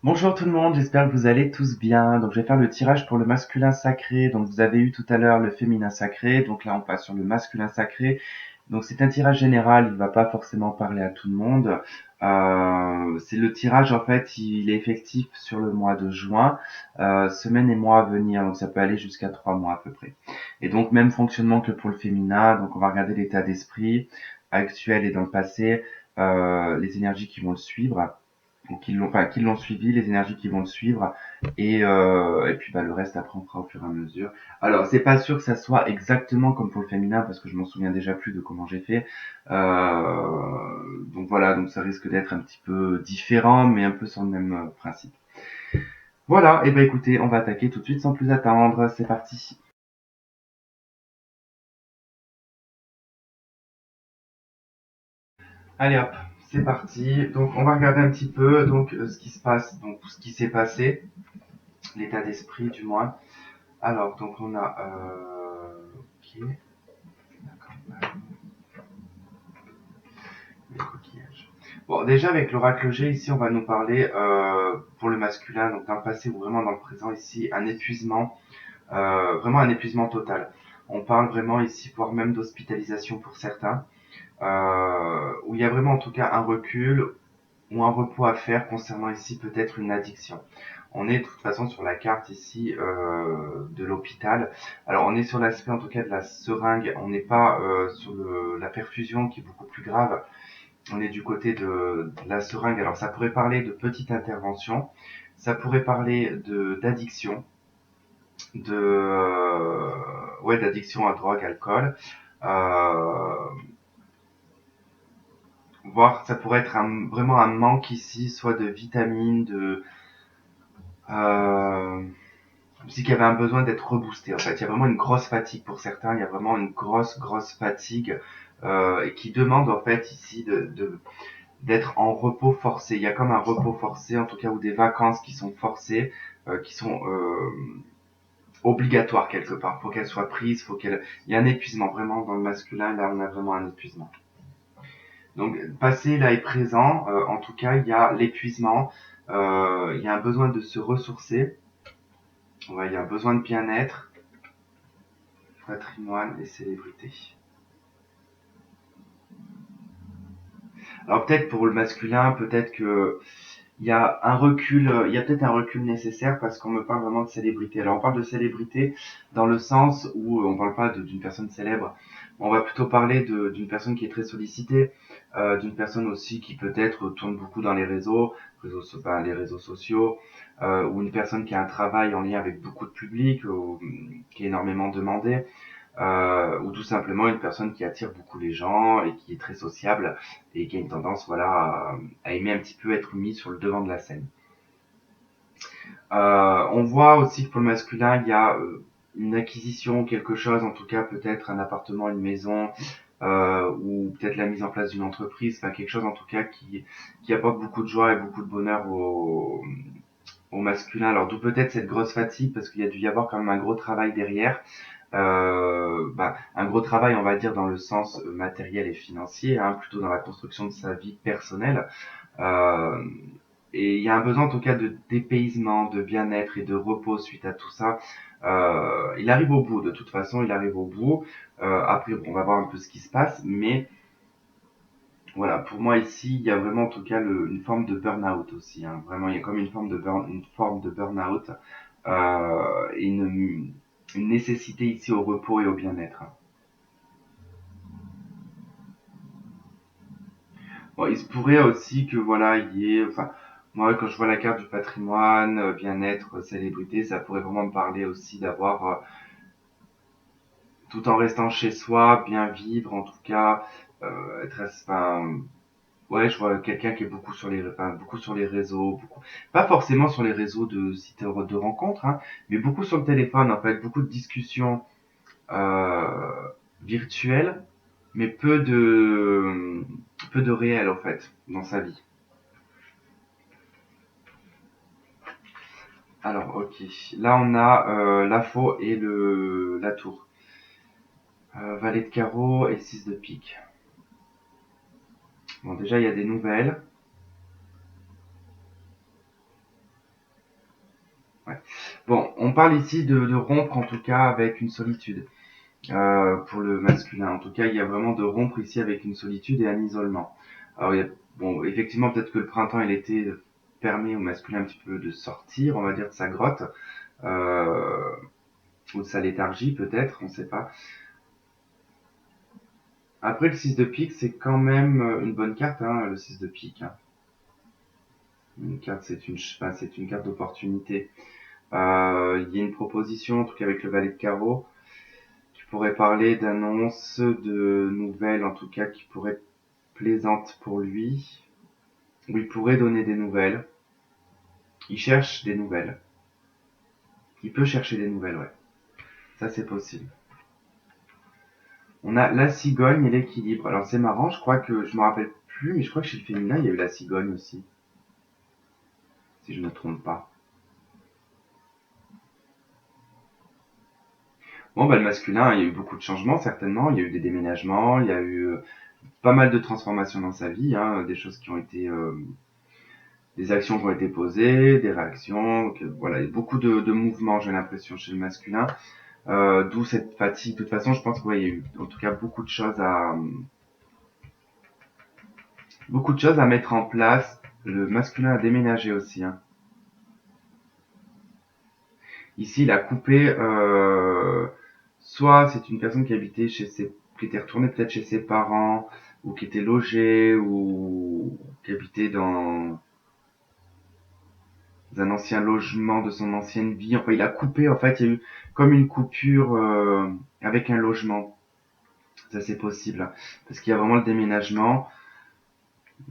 Bonjour tout le monde, j'espère que vous allez tous bien. Donc je vais faire le tirage pour le masculin sacré. Donc vous avez eu tout à l'heure le féminin sacré. Donc là on passe sur le masculin sacré. Donc c'est un tirage général, il ne va pas forcément parler à tout le monde. C'est le tirage en fait, il est effectif sur le mois de juin, semaine et mois à venir. Donc ça peut aller jusqu'à 3 mois à peu près. Et donc même fonctionnement que pour le féminin. Donc on va regarder l'état d'esprit actuel et dans le passé, les énergies qui vont le suivre ou qui l'ont suivi, les énergies qui vont le suivre, et puis bah, le reste après on fera au fur et à mesure. Alors c'est pas sûr que ça soit exactement comme pour le féminin parce que je m'en souviens déjà plus de comment j'ai fait. Donc voilà, donc ça risque d'être un petit peu différent, mais un peu sur le même principe. Voilà, et ben écoutez, on va attaquer tout de suite sans plus attendre. C'est parti. Allez hop, c'est parti. Donc on va regarder un petit peu ce qui se passe, donc ce qui s'est passé, l'état d'esprit du moins. Alors, donc on a... ok, d'accord, les coquillages. Bon, déjà avec l'oracle G, ici, on va nous parler pour le masculin, donc dans le passé ou vraiment dans le présent, ici, un épuisement, vraiment un épuisement total. On parle vraiment ici, voire même d'hospitalisation pour certains, où il y a vraiment en tout cas un recul ou un repos à faire concernant ici peut-être une addiction. On est de toute façon sur la carte ici de l'hôpital. Alors on est sur l'aspect en tout cas de la seringue, on n'est pas sur la perfusion qui est beaucoup plus grave. On est du côté de la seringue. Alors ça pourrait parler de petite intervention, ça pourrait parler de d'addiction, ouais d'addiction à drogue, alcool. Euh, Voire ça pourrait être vraiment un manque ici, soit de vitamines, euh, aussi qu'il y avait un besoin d'être reboosté. En fait, il y a vraiment une grosse fatigue pour certains. Il y a vraiment une grosse fatigue et qui demande en fait ici d'être en repos forcé. Il y a comme un repos forcé, en tout cas, ou des vacances qui sont forcées, qui sont obligatoires quelque part. Faut qu'elles soient prises, il y a un épuisement vraiment dans le masculin. Là, on a vraiment un épuisement. Donc, passé là et présent, en tout cas, il y a l'épuisement. Il y a un besoin de se ressourcer. Ouais, il y a un besoin de bien-être, patrimoine et célébrité. Alors peut-être pour le masculin, peut-être que il y a un recul, il y a peut-être un recul nécessaire parce qu'on me parle vraiment de célébrité. Alors on parle de célébrité dans le sens où on parle pas d'une personne célèbre, on va plutôt parler d'une personne qui est très sollicitée, d'une personne aussi qui peut-être tourne beaucoup dans les réseaux sociaux, ou une personne qui a un travail en lien avec beaucoup de public, ou, qui est énormément demandé. Ou tout simplement une personne qui attire beaucoup les gens et qui est très sociable et qui a une tendance voilà à aimer un petit peu être mis sur le devant de la scène. On voit aussi que pour le masculin il y a une acquisition, quelque chose, en tout cas peut-être un appartement, une maison, ou peut-être la mise en place d'une entreprise, enfin quelque chose en tout cas qui apporte beaucoup de joie et beaucoup de bonheur au masculin. Alors d'où peut-être cette grosse fatigue parce qu'il y a dû y avoir quand même un gros travail derrière. Un gros travail, on va dire, dans le sens matériel et financier, hein, plutôt dans la construction de sa vie personnelle. Euh, et il y a un besoin, en tout cas, de dépaysement, de bien-être et de repos suite à tout ça. Il arrive au bout, de toute façon, il arrive au bout. Après, on va voir un peu ce qui se passe, mais voilà, pour moi ici, il y a vraiment, en tout cas, une forme de burn-out aussi. Hein. Vraiment, il y a comme une forme de burn-out et une nécessité ici au repos et au bien-être. Bon, il se pourrait aussi que voilà, il y ait, enfin, moi quand je vois la carte du patrimoine, bien-être, célébrité, ça pourrait vraiment me parler aussi d'avoir, tout en restant chez soi, bien vivre en tout cas, enfin, ouais, je vois quelqu'un qui est beaucoup sur les réseaux, pas forcément sur les réseaux de sites de rencontres, hein, mais beaucoup sur le téléphone en fait, beaucoup de discussions euh, virtuelles, mais peu de réel en fait dans sa vie. Alors, ok. Là, on a la faux et la tour. Valet de carreau et 6 de pique. Bon, déjà, il y a des nouvelles. Bon, on parle ici de rompre en tout cas avec une solitude pour le masculin. En tout cas, il y a vraiment de rompre ici avec une solitude et un isolement. Alors, bon, effectivement, peut-être que le printemps et l'été permet au masculin un petit peu de sortir, on va dire, de sa grotte, euh, ou de sa léthargie peut-être, on ne sait pas. Après, le 6 de pique, c'est quand même une bonne carte, hein, le 6 de pique. Hein. Une carte, c'est une carte d'opportunité. Il y a une proposition, en tout cas avec le valet de carreau, qui pourrait parler d'annonces, de nouvelles, en tout cas qui pourraient être plaisantes pour lui, où il pourrait donner des nouvelles. Il cherche des nouvelles. Il peut chercher des nouvelles, ouais. Ça, c'est possible. On a la cigogne et l'équilibre. Alors, c'est marrant, je crois que, je me rappelle plus, mais je crois que chez le féminin, il y a eu la cigogne aussi. Si je ne me trompe pas. Bon, bah, le masculin, il y a eu beaucoup de changements, certainement. Il y a eu des déménagements, il y a eu pas mal de transformations dans sa vie, hein, des choses qui ont été, des actions qui ont été posées, des réactions. Donc, voilà, il y a beaucoup de mouvements, j'ai l'impression, chez le masculin. D'où cette fatigue. De toute façon, je pense qu'il y a eu, en tout cas, beaucoup de choses à mettre en place. Le masculin a déménagé aussi, hein. Ici, il a coupé, soit c'est une personne qui habitait qui était retournée peut-être chez ses parents, ou qui était logée, ou qui habitait dans un ancien logement de son ancienne vie. Enfin, il a coupé, en fait, il y a eu comme une coupure avec un logement. Ça, c'est possible. Parce qu'il y a vraiment le déménagement.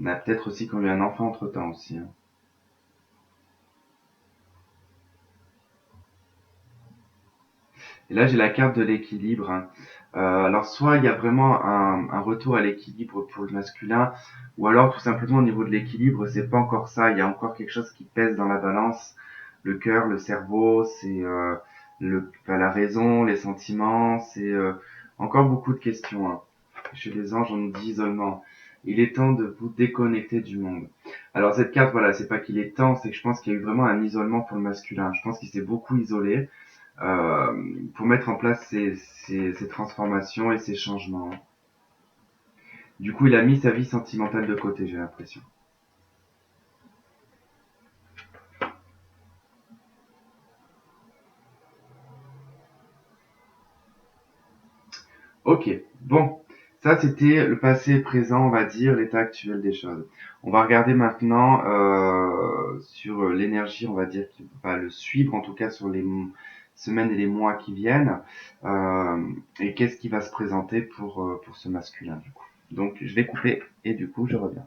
On a peut-être aussi qu'on a eu un enfant entre-temps aussi, hein. Et là, j'ai la carte de l'équilibre, hein. Alors, soit il y a vraiment un retour à l'équilibre pour le masculin, ou alors tout simplement au niveau de l'équilibre, c'est pas encore ça. Il y a encore quelque chose qui pèse dans la balance. Le cœur, le cerveau, c'est la raison, les sentiments, c'est encore beaucoup de questions, hein. Chez les anges, on nous dit isolement. Il est temps de vous déconnecter du monde. Alors cette carte, voilà, c'est pas qu'il est temps, c'est que je pense qu'il y a eu vraiment un isolement pour le masculin. Je pense qu'il s'est beaucoup isolé pour mettre en place ces transformations et ces changements. Du coup, il a mis sa vie sentimentale de côté, j'ai l'impression. Ok, bon, ça c'était le passé présent, on va dire, l'état actuel des choses. On va regarder maintenant sur l'énergie, on va dire, qui va le suivre, en tout cas sur les semaines et les mois qui viennent, et qu'est-ce qui va se présenter pour ce masculin, du coup. Donc, je vais couper, et du coup, je reviens.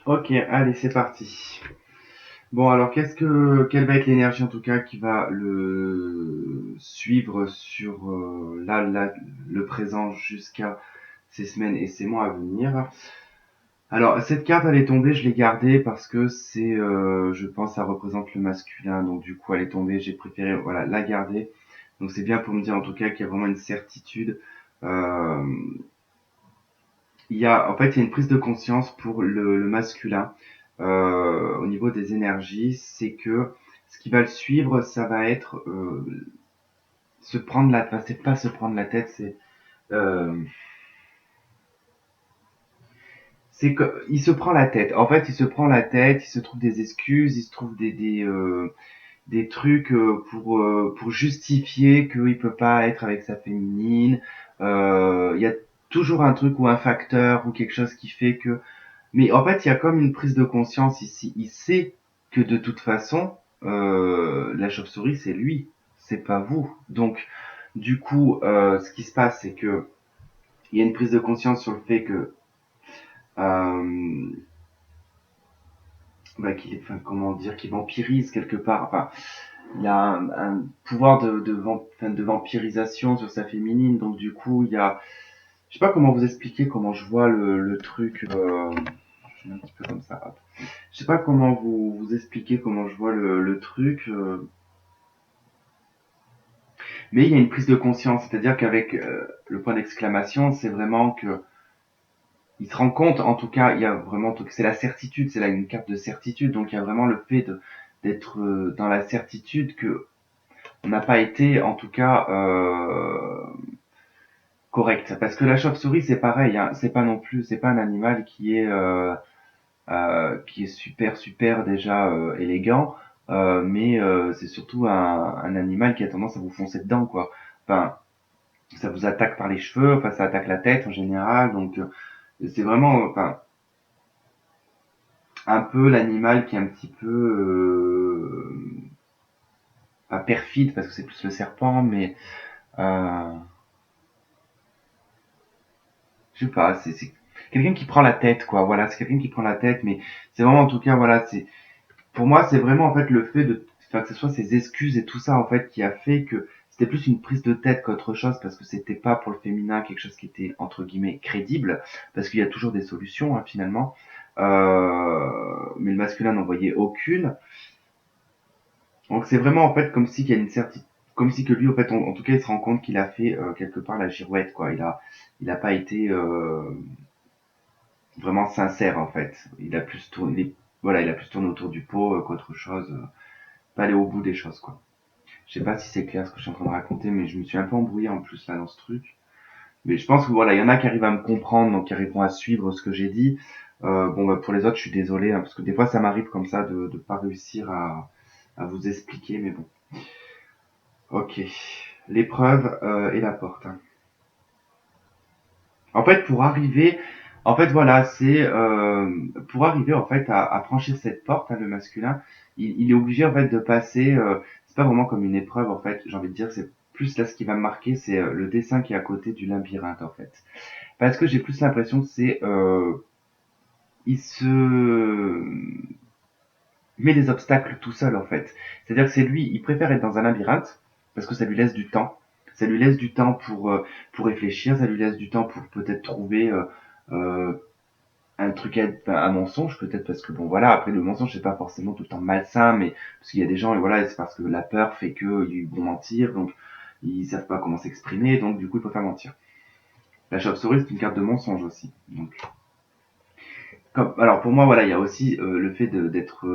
Ok, allez, c'est parti. Bon, alors quelle va être l'énergie en tout cas qui va le suivre sur le présent jusqu'à ces semaines et ces mois à venir. Alors cette carte elle est tombée, je l'ai gardée parce que je pense, ça représente le masculin, donc du coup elle est tombée, j'ai préféré voilà la garder. Donc c'est bien pour me dire en tout cas qu'il y a vraiment une certitude. Euh, en fait, il y a une prise de conscience pour le masculin au niveau des énergies, c'est que ce qui va le suivre, ça va être se prendre la, enfin, c'est pas se prendre la tête, euh, c'est que il se prend la tête. En fait, il se prend la tête, il se trouve des excuses, il se trouve des trucs pour justifier qu'il peut pas être avec sa féminine. Il y a toujours un truc ou un facteur ou quelque chose qui fait que. Mais en fait, il y a comme une prise de conscience ici. Il sait que de toute façon, la chauve-souris, c'est lui, c'est pas vous. Donc, du coup, ce qui se passe, c'est que il y a une prise de conscience sur le fait que euh, enfin, comment dire, qu'il vampirise quelque part. Enfin, il a un pouvoir enfin, de vampirisation sur sa féminine. Donc, du coup, il y a, je sais pas comment vous expliquer comment je vois le truc. Je mets un petit peu comme ça. Hop. Je sais pas comment vous expliquer comment je vois le truc, mais il y a une prise de conscience, c'est-à-dire qu'avec le point d'exclamation, c'est vraiment que il se rend compte, en tout cas, il y a vraiment, c'est la certitude, c'est là une carte de certitude, donc il y a vraiment le fait d'être dans la certitude que on n'a pas été, en tout cas, correct. Parce que la chauve-souris, c'est pareil, hein, c'est pas non plus, c'est pas un animal qui est super super déjà élégant, mais c'est surtout un animal qui a tendance à vous foncer dedans, quoi. Enfin, ça vous attaque par les cheveux, enfin ça attaque la tête en général, donc c'est vraiment, enfin, un peu l'animal qui est un petit peu pas perfide parce que c'est plus le serpent, mais euh, je sais pas, c'est quelqu'un qui prend la tête, quoi. Voilà, c'est quelqu'un qui prend la tête, mais c'est vraiment en tout cas, voilà, c'est pour moi, c'est vraiment en fait le fait de, enfin, que ce soit ses excuses et tout ça en fait qui a fait que c'était plus une prise de tête qu'autre chose parce que c'était pas pour le féminin quelque chose qui était entre guillemets crédible parce qu'il y a toujours des solutions hein, finalement. Mais le masculin n'en voyait aucune. Donc c'est vraiment en fait comme si qu'il y a une certitude, comme si que lui en fait, en tout cas, il se rend compte qu'il a fait quelque part la girouette quoi. Il a pas été vraiment sincère en fait. Il a plus tourné, voilà, il a plus tourné autour du pot qu'autre chose. Pas aller au bout des choses quoi. Je sais pas si c'est clair ce que je suis en train de raconter, mais je me suis un peu embrouillé en plus là dans ce truc. Mais je pense que voilà, il y en a qui arrivent à me comprendre, donc qui arriveront à suivre ce que j'ai dit. Bon, bah, pour les autres, je suis désolé, hein, parce que des fois, ça m'arrive comme ça de pas réussir à vous expliquer, mais bon. Ok. L'épreuve et la porte, hein. En fait, pour arriver, en fait, voilà, c'est pour arriver en fait à franchir cette porte, hein, le masculin, il est obligé en fait de passer. C'est pas vraiment comme une épreuve en fait. J'ai envie de dire, c'est plus là ce qui va me marquer, c'est le dessin qui est à côté du labyrinthe en fait. Parce que j'ai plus l'impression que c'est il se met des obstacles tout seul en fait. C'est-à-dire que c'est lui, il préfère être dans un labyrinthe parce que ça lui laisse du temps. Ça lui laisse du temps pour réfléchir, ça lui laisse du temps pour peut-être trouver euh, un truc un mensonge peut-être parce que bon voilà après le mensonge c'est pas forcément tout le temps malsain mais parce qu'il y a des gens et voilà c'est parce que la peur fait que ils vont mentir donc ils savent pas comment s'exprimer donc du coup ils préfèrent mentir. La chauve-souris c'est une carte de mensonge aussi donc comme, alors pour moi voilà il y a aussi le fait d'être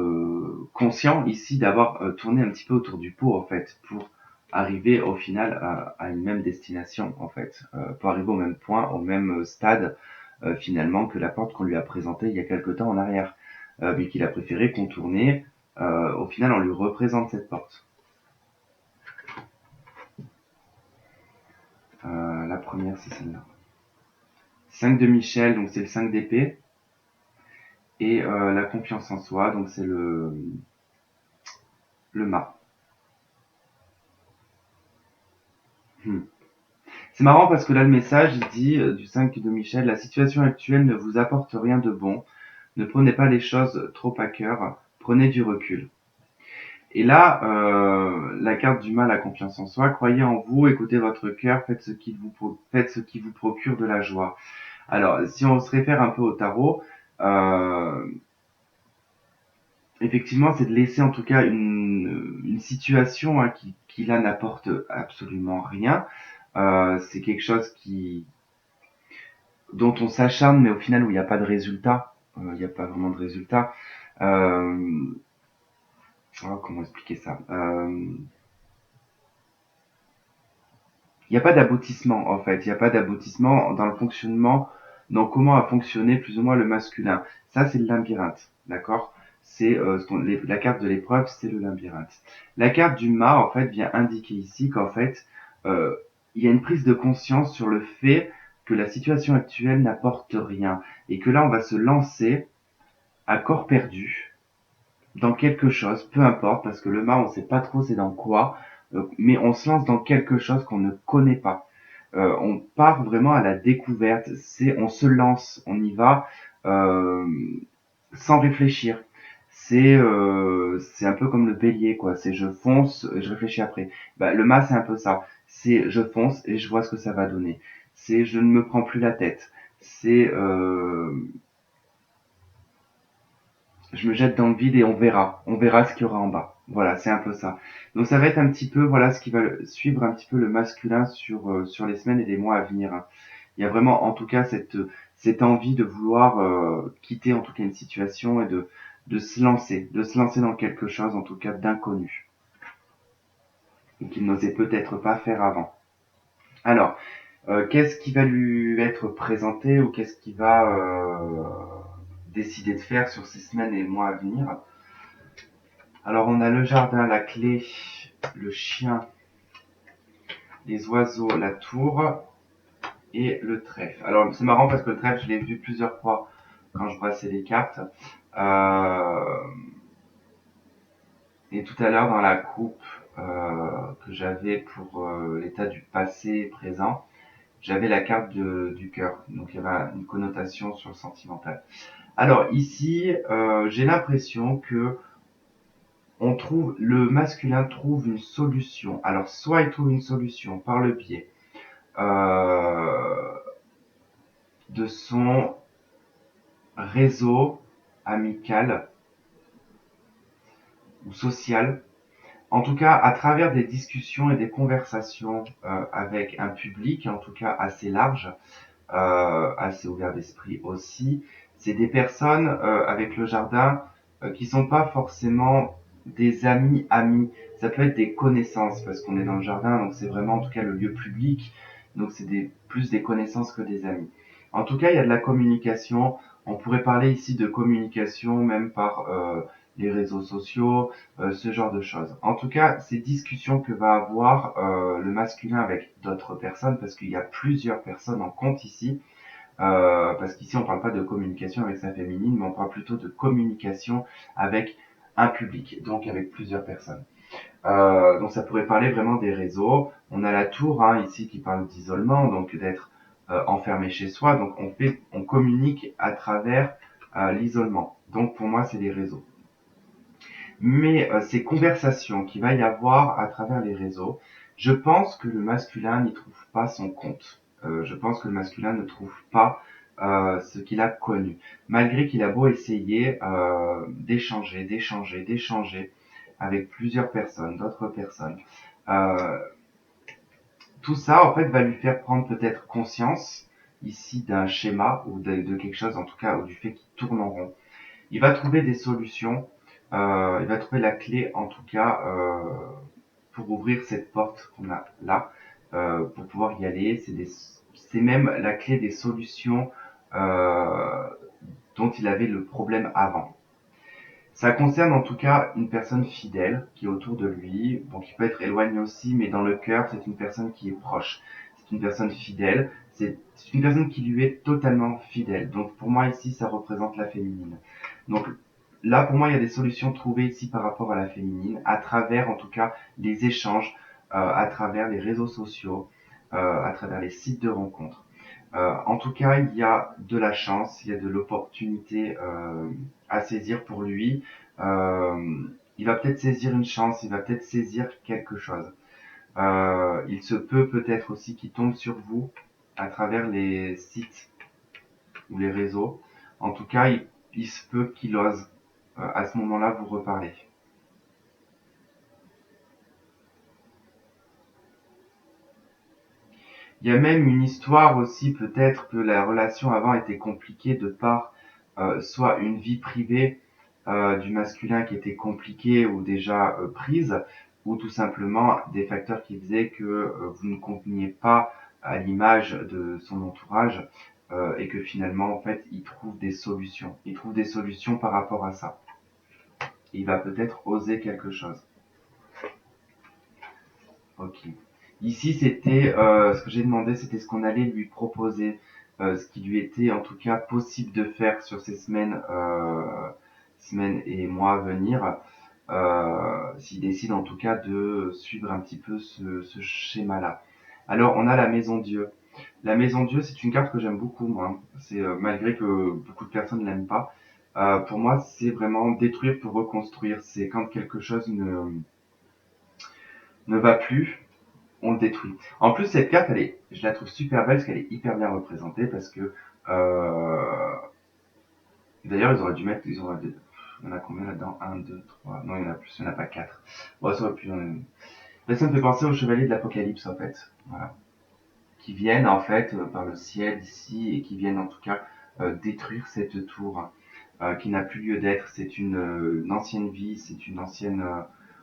conscient ici d'avoir tourné un petit peu autour du pot en fait pour arriver au final à une même destination en fait pour arriver au même point au même stade finalement que la porte qu'on lui a présentée il y a quelque temps en arrière, mais qu'il a préféré contourner. Au final, on lui représente cette porte. La première, c'est celle-là. 5 de Michel, donc c'est le 5 d'épée. Et la confiance en soi, donc c'est le mât. Hmm. C'est marrant parce que là, le message, il dit du 5 de Michel, la situation actuelle ne vous apporte rien de bon. Ne prenez pas les choses trop à cœur. Prenez du recul. Et là, la carte du mal, la confiance en soi, croyez en vous, écoutez votre cœur, faites ce qui vous procure de la joie. Alors, si on se réfère un peu au tarot, euh, effectivement, c'est de laisser en tout cas une situation hein, qui là n'apporte absolument rien. C'est quelque chose dont on s'acharne, mais au final où il n'y a pas de résultat. Il n'y a pas vraiment de résultat. Euh, oh, comment expliquer ça Il n'y a pas d'aboutissement en fait, il n'y a pas d'aboutissement dans le fonctionnement, dans comment a fonctionné plus ou moins le masculin. Ça c'est le labyrinthe, d'accord. C'est la carte de l'épreuve, c'est le labyrinthe. La carte du mât en fait vient indiquer ici qu'en fait euh, il y a une prise de conscience sur le fait que la situation actuelle n'apporte rien et que là on va se lancer à corps perdu dans quelque chose, peu importe, parce que le mât, on sait pas trop c'est dans quoi, mais on se lance dans quelque chose qu'on ne connaît pas. On part vraiment à la découverte, on se lance, on y va euh, sans réfléchir. C'est un peu comme le bélier, quoi. C'est je fonce, et je réfléchis après. Bah, le mât, c'est un peu ça. C'est je fonce et je vois ce que ça va donner. C'est je ne me prends plus la tête. C'est je me jette dans le vide et on verra ce qu'il y aura en bas. Voilà, c'est un peu ça. Donc ça va être un petit peu, voilà, ce qui va suivre un petit peu le masculin sur les semaines et les mois à venir, hein. Il y a vraiment, en tout cas, cette envie de vouloir quitter, en tout cas, une situation et de se lancer dans quelque chose, en tout cas, d'inconnu, et qu'il n'osait peut-être pas faire avant. Alors, qu'est-ce qui va lui être présenté ou qu'est-ce qu'il va décider de faire sur ces semaines et mois à venir? Alors, on a le jardin, la clé, le chien, les oiseaux, la tour et le trèfle. Alors, c'est marrant parce que le trèfle, je l'ai vu plusieurs fois quand je brassais les cartes. Euh, et tout à l'heure, dans la coupe que j'avais pour l'état du passé et présent, j'avais la carte du cœur. Donc, il y avait une connotation sur le sentimental. Alors, ici, j'ai l'impression que le masculin trouve une solution. Alors, soit il trouve une solution par le biais euh, de son réseau amical ou social, en tout cas à travers des discussions et des conversations avec un public, en tout cas assez large, assez ouvert d'esprit aussi. C'est des personnes avec le jardin qui sont pas forcément des amis. Ça peut être des connaissances parce qu'on est dans le jardin, donc c'est vraiment en tout cas le lieu public. Donc c'est plus des connaissances que des amis. En tout cas, il y a de la communication. On pourrait parler ici de communication même par les réseaux sociaux, ce genre de choses. En tout cas, ces discussions que va avoir le masculin avec d'autres personnes, parce qu'il y a plusieurs personnes en compte ici, parce qu'ici on parle pas de communication avec sa féminine, mais on parle plutôt de communication avec un public, donc avec plusieurs personnes. Donc ça pourrait parler vraiment des réseaux. On a la tour ici qui parle d'isolement, donc d'être enfermé chez soi. Donc on communique à travers l'isolement. Donc pour moi c'est les réseaux. Mais ces conversations qu'il va y avoir à travers les réseaux, je pense que le masculin n'y trouve pas son compte. Je pense que le masculin ne trouve pas ce qu'il a connu. Malgré qu'il a beau essayer d'échanger avec plusieurs personnes, d'autres personnes. Euh, Tout ça, en fait, va lui faire prendre peut-être conscience ici d'un schéma ou de quelque chose, en tout cas, ou du fait qu'il tourne en rond. Il va trouver des solutions, il va trouver la clé en tout cas pour ouvrir cette porte qu'on a là, pour pouvoir y aller. C'est même la clé des solutions euh, dont il avait le problème avant. Ça concerne en tout cas une personne fidèle qui est autour de lui, bon qui peut être éloignée aussi, mais dans le cœur c'est une personne qui est proche. C'est une personne fidèle, c'est une personne qui lui est totalement fidèle. Donc pour moi ici ça représente la féminine. Donc là pour moi il y a des solutions trouvées ici par rapport à la féminine, à travers en tout cas les échanges, à travers les réseaux sociaux, à travers les sites de rencontres. En tout cas, il y a de la chance, il y a de l'opportunité à saisir pour lui. Il va peut-être saisir une chance, il va peut-être saisir quelque chose. Il se peut peut-être aussi qu'il tombe sur vous à travers les sites ou les réseaux. En tout cas, il se peut qu'il ose à ce moment-là vous reparler. Il y a même une histoire aussi, peut-être que la relation avant était compliquée de par soit une vie privée du masculin qui était compliquée ou déjà prise, ou tout simplement des facteurs qui faisaient que vous ne conveniez pas à l'image de son entourage et que finalement en fait il trouve des solutions. Il trouve des solutions par rapport à ça. Il va peut-être oser quelque chose. Ok. Ici, c'était ce que j'ai demandé, c'était ce qu'on allait lui proposer, ce qui lui était en tout cas possible de faire sur ces semaines et mois à venir, s'il décide en tout cas de suivre un petit peu ce schéma-là. Alors, on a la Maison Dieu. La Maison Dieu, c'est une carte que j'aime beaucoup, moi. C'est malgré que beaucoup de personnes ne l'aiment pas. Pour moi, c'est vraiment détruire pour reconstruire. C'est quand quelque chose ne va plus, on le détruit. En plus, cette carte, je la trouve super belle parce qu'elle est hyper bien représentée parce que, d'ailleurs, il y en a combien là-dedans? Un, 2, 3, non, il y en a plus, il n'y en a pas 4. Bon, ça aurait pu, là, ça me fait penser au chevalier de l'Apocalypse, en fait. Voilà. qui viennent en fait par le ciel ici et qui viennent en tout cas détruire cette tour qui n'a plus lieu d'être. C'est une ancienne vie, c'est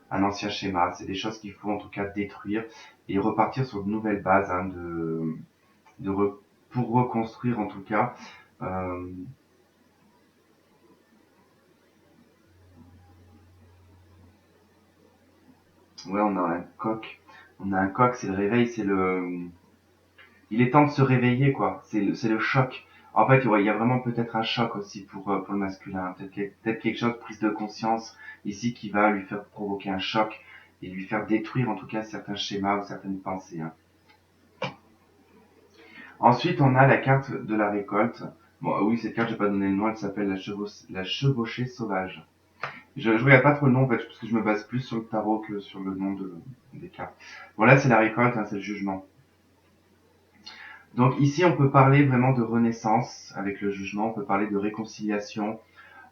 un ancien schéma. C'est des choses qu'il faut en tout cas détruire et repartir sur de nouvelles bases hein, pour reconstruire en tout cas. Euh, ouais, on a un coq. On a un coq, c'est le réveil, il est temps de se réveiller, quoi. C'est le choc. En fait, ouais, il y a vraiment peut-être un choc aussi pour le masculin. Peut-être quelque chose, prise de conscience ici qui va lui faire provoquer un choc et lui faire détruire en tout cas certains schémas ou certaines pensées. Hein. Ensuite, on a la carte de la récolte. Bon, oui, cette carte, j'ai pas donné le nom, elle s'appelle la chevauchée sauvage. Je regarde pas trop le nom, en fait, parce que je me base plus sur le tarot que sur le nom des cartes. Bon, là, c'est la récolte, hein, c'est le jugement. Donc ici, on peut parler vraiment de renaissance avec le jugement, on peut parler de réconciliation,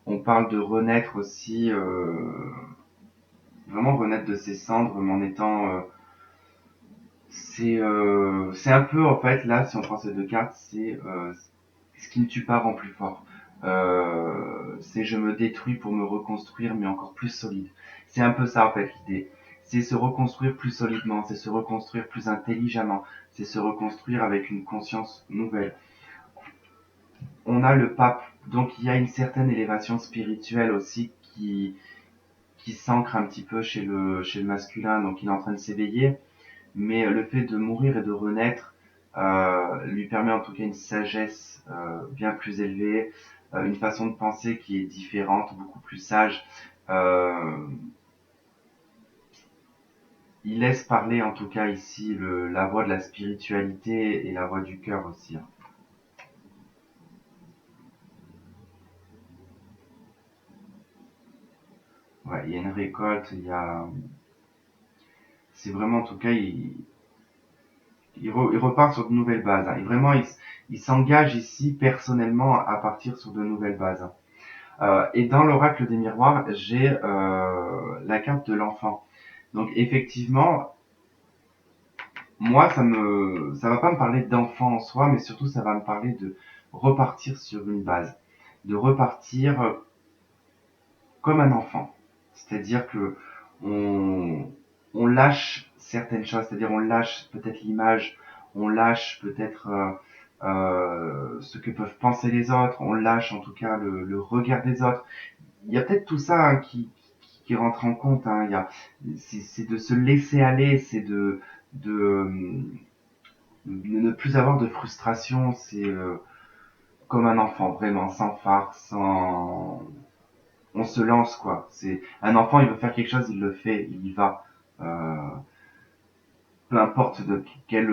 on parle de renaître aussi, vraiment renaître de ses cendres, mais en étant... c'est un peu, en fait, là, si on prend ces deux cartes, c'est ce qui ne tue pas rend plus fort. C'est je me détruis pour me reconstruire, mais encore plus solide. C'est un peu ça, en fait, l'idée. C'est se reconstruire plus solidement, c'est se reconstruire plus intelligemment, c'est se reconstruire avec une conscience nouvelle. On a le pape, donc il y a une certaine élévation spirituelle aussi qui s'ancre un petit peu chez le masculin, donc il est en train de s'éveiller, mais le fait de mourir et de renaître lui permet en tout cas une sagesse bien plus élevée, une façon de penser qui est différente, beaucoup plus sage. Euh, il laisse parler en tout cas ici la voix de la spiritualité et la voix du cœur aussi. Hein. Ouais, il y a une récolte, c'est vraiment en tout cas, il repart sur de nouvelles bases. Hein. Et vraiment, il s'engage ici personnellement à partir sur de nouvelles bases. Hein. Et dans l'oracle des miroirs, j'ai la carte de l'enfant. Donc effectivement, moi, ça va pas me parler d'enfant en soi, mais surtout ça va me parler de repartir sur une base, de repartir comme un enfant. C'est-à-dire que on, on lâche certaines choses, c'est-à-dire on lâche peut-être l'image, on lâche peut-être ce que peuvent penser les autres, on lâche en tout cas le regard des autres. Il y a peut-être tout ça hein, qui rentre en compte. Hein. C'est de se laisser aller, c'est de, de ne plus avoir de frustration. C'est comme un enfant, vraiment, sans phare, sans, on se lance quoi. C'est un enfant, il veut faire quelque chose, il le fait, il y va. Euh, peu importe de quelle,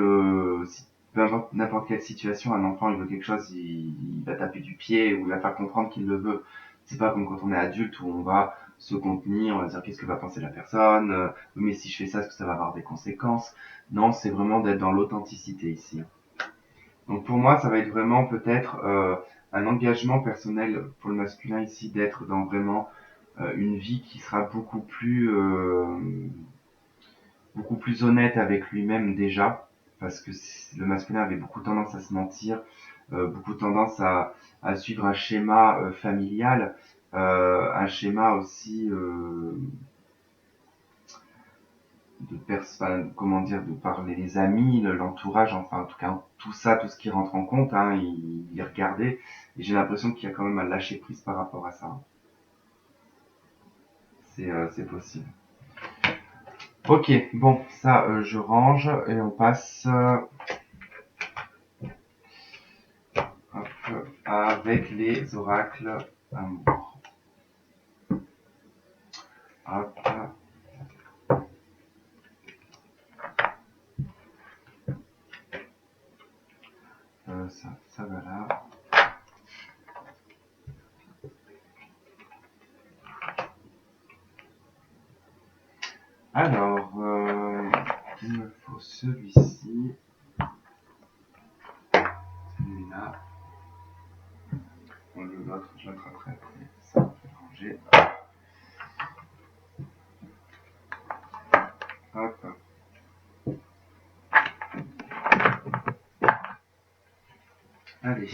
peu importe n'importe quelle situation, un enfant il veut quelque chose, il va taper du pied ou il va faire comprendre qu'il le veut. C'est pas comme quand on est adulte où on va se contenir, on va dire qu'est-ce que va penser la personne, oui, mais si je fais ça, est-ce que ça va avoir des conséquences? Non, c'est vraiment d'être dans l'authenticité ici. Donc pour moi, ça va être vraiment peut-être un engagement personnel pour le masculin ici, d'être dans vraiment une vie qui sera beaucoup plus honnête avec lui-même déjà, parce que le masculin avait beaucoup tendance à se mentir, beaucoup tendance à suivre un schéma familial, un schéma aussi enfin, comment dire, de parler les amis, l'entourage, enfin en tout cas tout ça, tout ce qui rentre en compte, hein, il regardait, et j'ai l'impression qu'il y a quand même un lâcher prise par rapport à ça. Hein. C'est possible. Ok, bon, ça je range et on passe hop, avec les oracles amour. Hop, ça va là. Alors, il me faut celui-ci, celui-là. Bon, l'autre, je l'attraperai après. Ça, on peut ranger. Hop. Allez.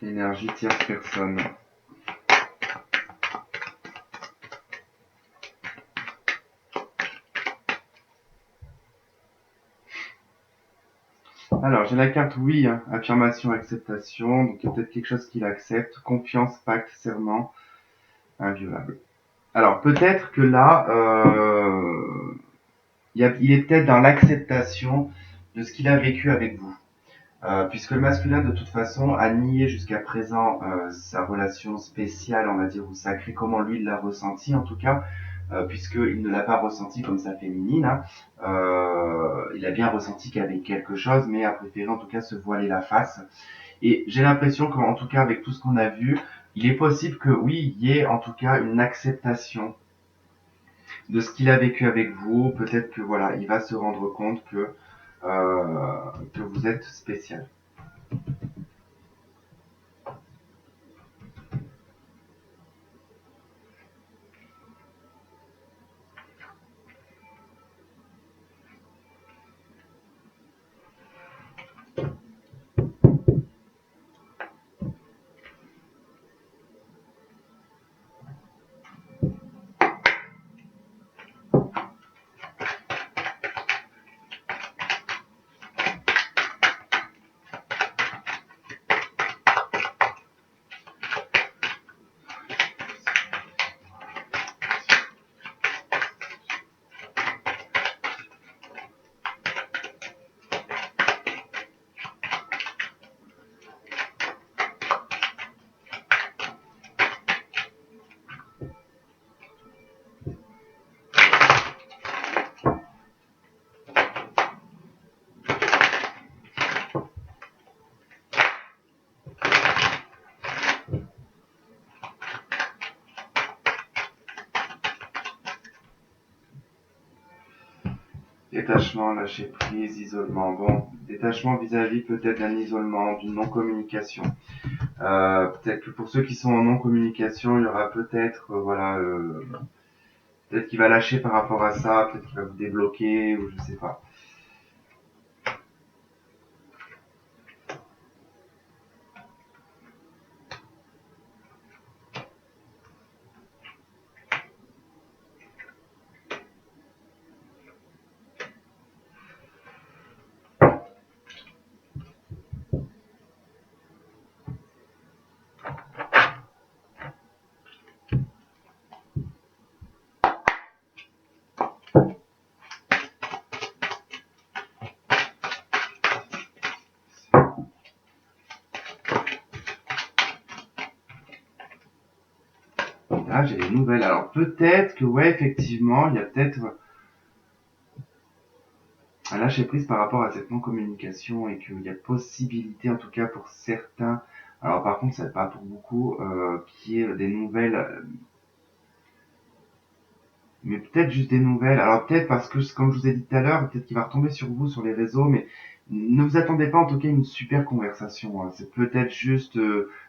Énergie tierce personne. Alors, j'ai la carte oui, hein, affirmation, acceptation. Donc, il y a peut-être quelque chose qu'il accepte. Confiance, pacte, serment, inviolable. Alors, peut-être que là, il est peut-être dans l'acceptation de ce qu'il a vécu avec vous. Puisque le masculin, de toute façon, a nié jusqu'à présent sa relation spéciale, on va dire, ou sacrée, comment lui il l'a ressenti en tout cas, puisqu'il ne l'a pas ressenti comme sa féminine. Hein. Il a bien ressenti qu'il y avait quelque chose, mais a préféré en tout cas se voiler la face. Et j'ai l'impression qu'en tout cas, avec tout ce qu'on a vu, il est possible que oui, il y ait en tout cas une acceptation de ce qu'il a vécu avec vous. Peut-être que voilà, il va se rendre compte que vous êtes spécial. Détachement, lâcher prise, isolement. Bon, détachement vis-à-vis peut-être d'un isolement, d'une non-communication. Peut-être que pour ceux qui sont en non-communication, il y aura peut-être, peut-être qu'il va lâcher par rapport à ça, peut-être qu'il va vous débloquer, ou je sais pas. Là, j'ai les nouvelles. Alors peut-être que ouais, effectivement, il y a peut-être un lâcher prise par rapport à cette non-communication et qu'il y a possibilité, en tout cas pour certains. Alors par contre, ça n'est pas pour beaucoup, qu'il y ait des nouvelles, mais peut-être juste des nouvelles. Alors peut-être parce que, comme je vous ai dit tout à l'heure, peut-être qu'il va retomber sur vous sur les réseaux, mais ne vous attendez pas en tout cas à une super conversation. Hein. C'est peut-être juste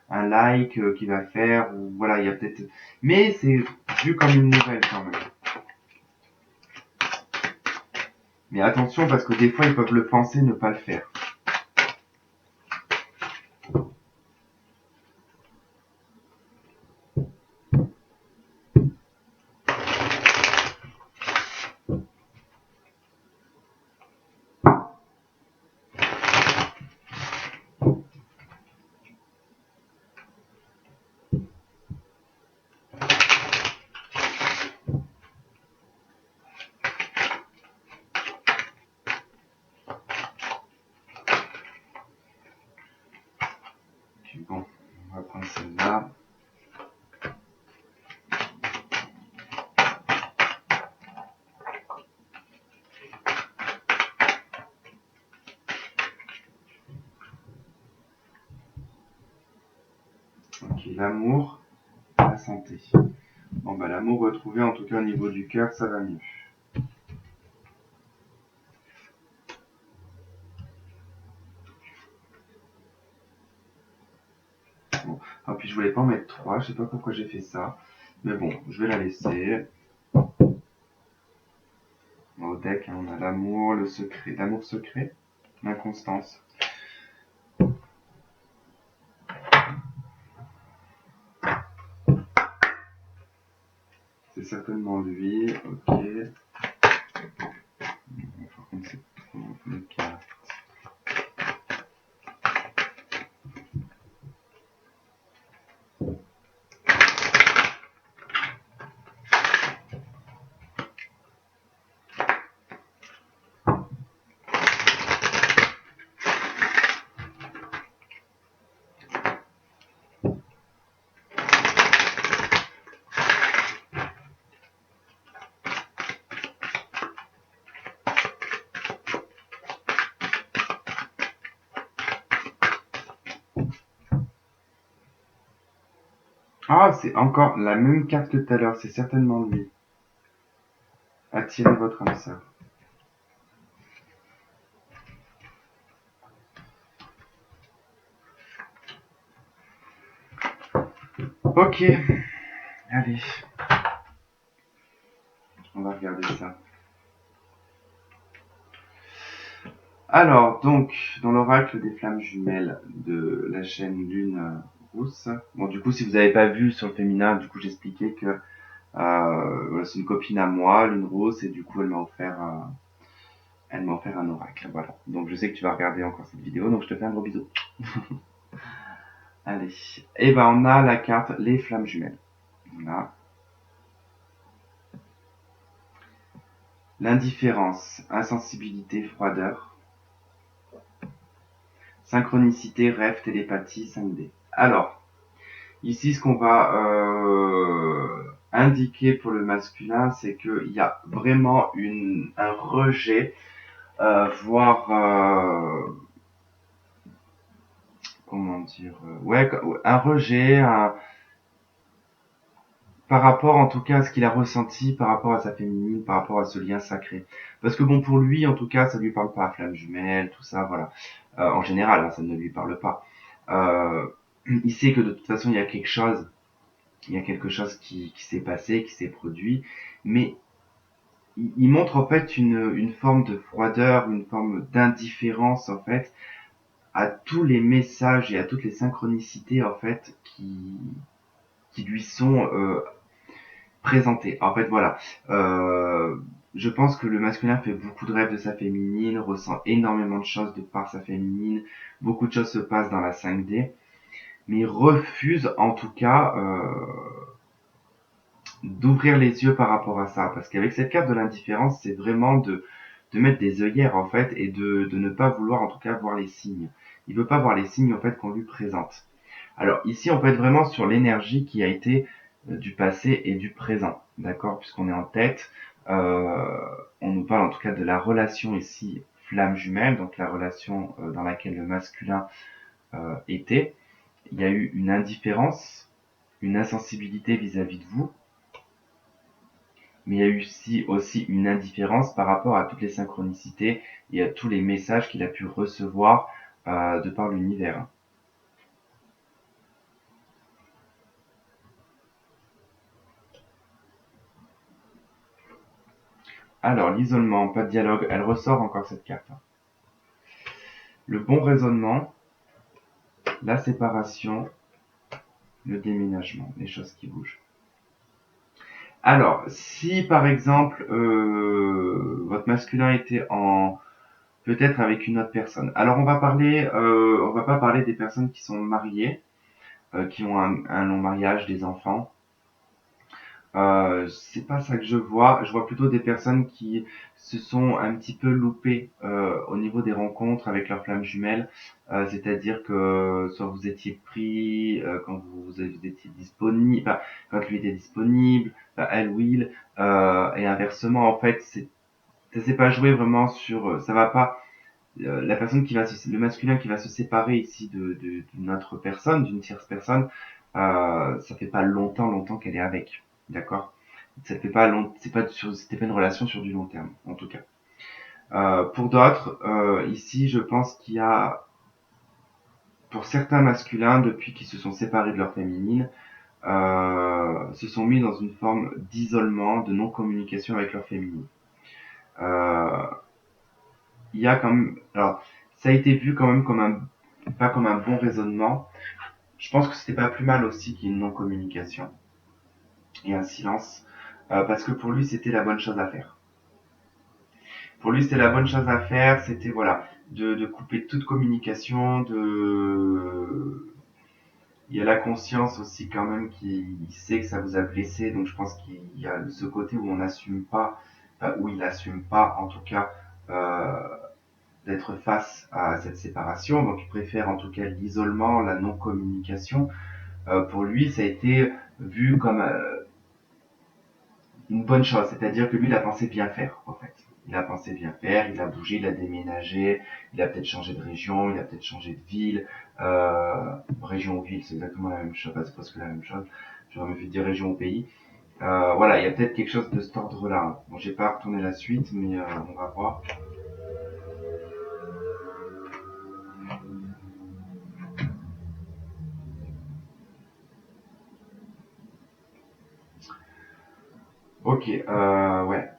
un like qu'il va faire, ou voilà, il y a peut-être. Mais c'est vu comme une nouvelle quand même. Mais attention parce que des fois ils peuvent le penser, ne pas le faire. Ok, bon, on va prendre celle-là. Ok, l'amour, la santé. Bon, bah, l'amour retrouvé, en tout cas au niveau du cœur, ça va mieux. Bon. Ah, puis je voulais pas en mettre 3, je sais pas pourquoi j'ai fait ça. Mais bon, je vais la laisser. Au deck, hein, on a l'amour, le secret, l'amour secret, l'inconstance. C'est certainement lui, ok. Par contre, c'est trop le cas. Ah, c'est encore la même carte que tout à l'heure, c'est certainement lui. Attirez votre âme sœur. Ok, allez. On va regarder ça. Alors, donc, dans l'oracle des flammes jumelles de la chaîne Lune Rousse. Bon, du coup, si vous n'avez pas vu sur le féminin, du coup, j'expliquais que voilà, c'est une copine à moi, Lune Rousse, et du coup, elle m'a offert un oracle. Voilà. Donc, je sais que tu vas regarder encore cette vidéo, donc je te fais un gros bisou. Allez. Et ben, on a la carte les flammes jumelles. Voilà. L'indifférence, insensibilité, froideur. Synchronicité, rêve, télépathie, 5D. Alors, ici, ce qu'on va indiquer pour le masculin, c'est qu'il y a vraiment un rejet, voire, comment dire, ouais, un rejet, par rapport en tout cas à ce qu'il a ressenti par rapport à sa féminine, par rapport à ce lien sacré. Parce que bon, pour lui, en tout cas, ça lui parle pas, flamme jumelle, tout ça, voilà. En général, hein, ça ne lui parle pas. Il sait que de toute façon, il y a quelque chose qui s'est passé, qui s'est produit, mais il montre en fait une forme de froideur, une forme d'indifférence en fait à tous les messages et à toutes les synchronicités en fait qui lui sont présentés. En fait, voilà. Je pense que le masculin fait beaucoup de rêves de sa féminine, ressent énormément de choses de par sa féminine. Beaucoup de choses se passent dans la 5D, mais il refuse en tout cas d'ouvrir les yeux par rapport à ça. Parce qu'avec cette carte de l'indifférence, c'est vraiment de mettre des œillères en fait et de ne pas vouloir en tout cas voir les signes. Il veut pas voir les signes en fait qu'on lui présente. Alors ici, on peut être vraiment sur l'énergie qui a été du passé et du présent, d'accord? Puisqu'on est en tête, on nous parle en tout cas de la relation ici flamme jumelle, donc la relation dans laquelle le masculin était. Il y a eu une indifférence, une insensibilité vis-à-vis de vous, mais il y a eu aussi une indifférence par rapport à toutes les synchronicités et à tous les messages qu'il a pu recevoir de par l'univers. Alors, l'isolement, pas de dialogue, elle ressort encore cette carte. Le bon raisonnement, la séparation, le déménagement, les choses qui bougent. Alors, si par exemple votre masculin était en peut-être avec une autre personne. Alors on va pas parler des personnes qui sont mariées, qui ont un long mariage, des enfants. C'est pas ça que je vois. Je vois plutôt des personnes qui se sont un petit peu loupées au niveau des rencontres avec leurs flammes jumelles. C'est-à-dire que soit vous étiez pris quand vous étiez disponible, enfin, quand lui était disponible, enfin, elle ou il, et inversement en fait, ça s'est pas joué vraiment sur, ça va pas. La personne le masculin qui va se séparer ici d'une autre personne, d'une tierce personne, ça fait pas longtemps qu'elle est avec, d'accord. Ça fait pas long, c'était pas une relation sur du long terme, en tout cas. Pour d'autres, ici, je pense qu'il y a, pour certains masculins, depuis qu'ils se sont séparés de leur féminine, se sont mis dans une forme d'isolement, de non-communication avec leur féminine. Euh, il y a quand même, alors, ça a été vu quand même comme pas comme un bon raisonnement. Je pense que c'était pas plus mal aussi qu'il y ait une non-communication et un silence, parce que pour lui, c'était la bonne chose à faire. Pour lui, c'était la bonne chose à faire, c'était voilà, de couper toute communication, il y a la conscience aussi quand même qui sait que ça vous a blessé, donc je pense qu'il y a ce côté où on n'assume pas, enfin, où il n'assume pas en tout cas d'être face à cette séparation, donc il préfère en tout cas l'isolement, la non-communication. Pour lui, ça a été vu comme une bonne chose, c'est-à-dire que lui, il a pensé bien faire, en fait. Il a pensé bien faire, il a bougé, il a déménagé, il a peut-être changé de région, il a peut-être changé de ville. Région ou ville, c'est exactement la même chose, c'est presque la même chose. J'aurais mieux fait de dire région ou pays. Voilà, il y a peut-être quelque chose de cet ordre-là. Bon, j'ai pas retourné la suite, mais on va voir. Ok, ouais.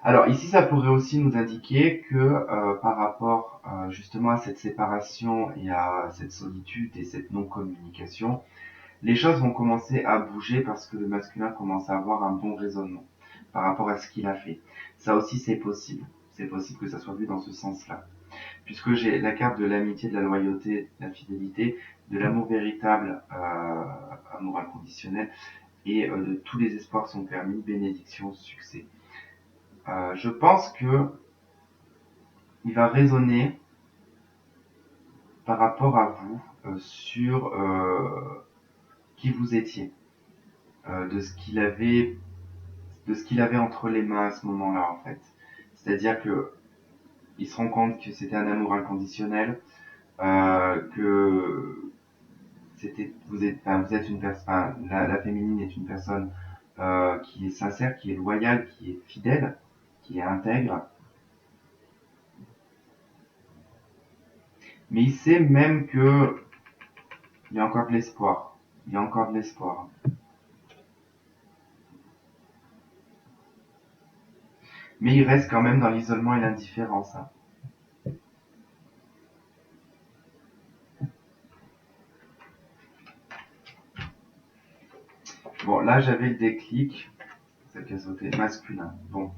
Alors ici, ça pourrait aussi nous indiquer que par rapport justement à cette séparation et à cette solitude et cette non-communication, les choses vont commencer à bouger parce que le masculin commence à avoir un bon raisonnement par rapport à ce qu'il a fait. Ça aussi, c'est possible. C'est possible que ça soit vu dans ce sens-là. Puisque j'ai la carte de l'amitié, de la loyauté, de la fidélité, de l'amour véritable, amour inconditionnel, et de tous les espoirs sont permis, bénédiction, succès. Je pense que il va raisonner par rapport à vous sur qui vous étiez, de ce qu'il avait entre les mains à ce moment-là en fait. C'est-à-dire que il se rend compte que c'était un amour inconditionnel, que vous êtes une personne, enfin, la féminine est une personne qui est sincère, qui est loyale, qui est fidèle, qui est intègre. Mais il sait même que il y a encore de l'espoir. Il y a encore de l'espoir. Mais il reste quand même dans l'isolement et l'indifférence, hein. Bon, là j'avais le déclic, ça qui a sauté, masculin. Bon,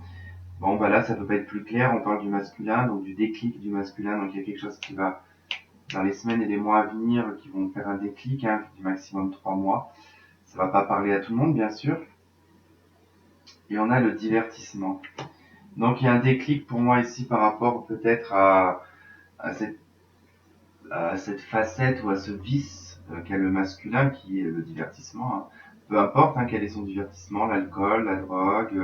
bah là ça peut pas être plus clair, on parle du masculin, donc du déclic du masculin, donc il y a quelque chose qui va, dans les semaines et les mois à venir, qui vont faire un déclic, hein, du maximum 3 mois. Ça va pas parler à tout le monde, bien sûr. Et on a le divertissement. Donc il y a un déclic pour moi ici par rapport peut-être à, cette, à cette facette ou à ce vice qu'a le masculin qui est le divertissement, hein. Peu importe hein, quel est son divertissement, l'alcool, la drogue,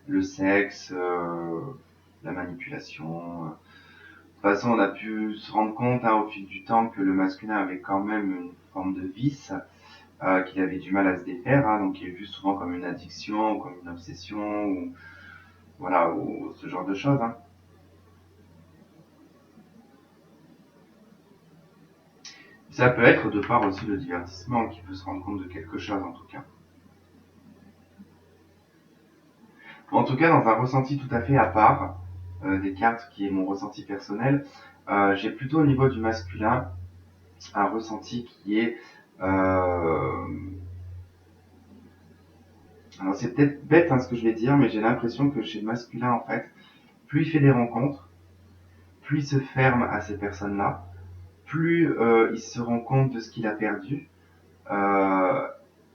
le sexe, la manipulation. De toute façon, on a pu se rendre compte hein, au fil du temps que le masculin avait quand même une forme de vice, qu'il avait du mal à se défaire, hein, donc il est vu souvent comme une addiction ou comme une obsession, ou voilà, ou ce genre de choses, hein. Ça peut être de part aussi le divertissement qui peut se rendre compte de quelque chose en tout cas. En tout cas, dans un ressenti tout à fait à part des cartes qui est mon ressenti personnel, j'ai plutôt au niveau du masculin un ressenti qui est alors c'est peut-être bête hein, ce que je vais dire, mais j'ai l'impression que chez le masculin en fait, plus il fait des rencontres, plus il se ferme à ces personnes-là, plus il se rend compte de ce qu'il a perdu, euh,